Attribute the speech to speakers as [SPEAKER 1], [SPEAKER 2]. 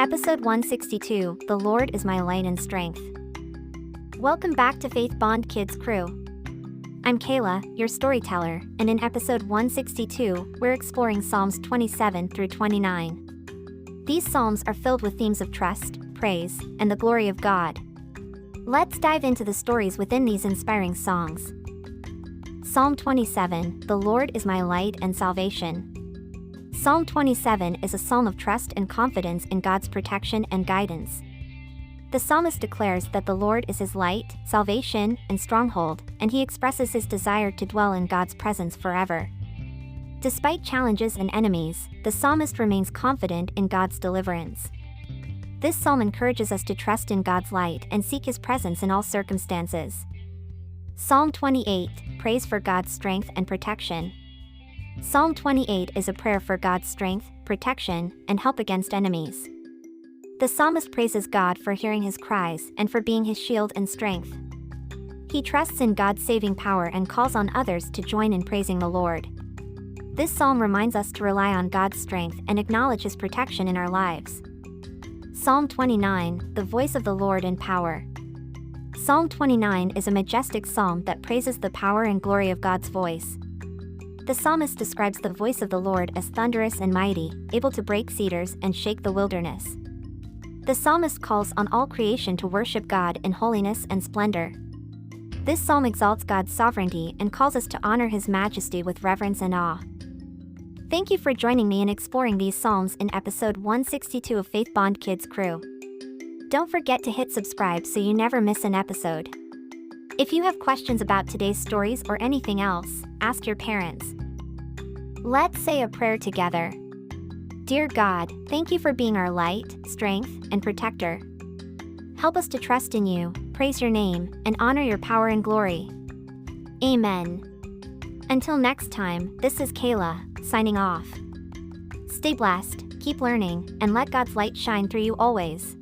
[SPEAKER 1] Episode 162, The Lord is My Light and Strength. Welcome back to Faith Bond Kids Crew. I'm Kayla, your storyteller, and in episode 162, we're exploring Psalms 27 through 29. These psalms are filled with themes of trust, praise, and the glory of God. Let's dive into the stories within these inspiring songs. Psalm 27, The Lord is my light and salvation. Psalm 27 is a psalm of trust and confidence in God's protection and guidance. The psalmist declares that the Lord is his light, salvation, and stronghold, and he expresses his desire to dwell in God's presence forever. Despite challenges and enemies, the psalmist remains confident in God's deliverance. This psalm encourages us to trust in God's light and seek his presence in all circumstances. Psalm 28, Praise for God's strength and protection. Psalm 28 is a prayer for God's strength, protection, and help against enemies. The psalmist praises God for hearing his cries and for being his shield and strength. He trusts in God's saving power and calls on others to join in praising the Lord. This psalm reminds us to rely on God's strength and acknowledge his protection in our lives. Psalm 29, The Voice of the Lord in Power. Psalm 29 is a majestic psalm that praises the power and glory of God's voice. The psalmist describes the voice of the Lord as thunderous and mighty, able to break cedars and shake the wilderness. The psalmist calls on all creation to worship God in holiness and splendor. This psalm exalts God's sovereignty and calls us to honor his majesty with reverence and awe. Thank you for joining me in exploring these psalms in episode 162 of Faith Bond Kids Crew. Don't forget to hit subscribe so you never miss an episode. If you have questions about today's stories or anything else, ask your parents. Let's say a prayer together. Dear God, thank you for being our light, strength, and protector. Help us to trust in you, praise your name, and honor your power and glory. Amen. Until next time, this is Kayla, signing off. Stay blessed, keep learning, and let God's light shine through you always.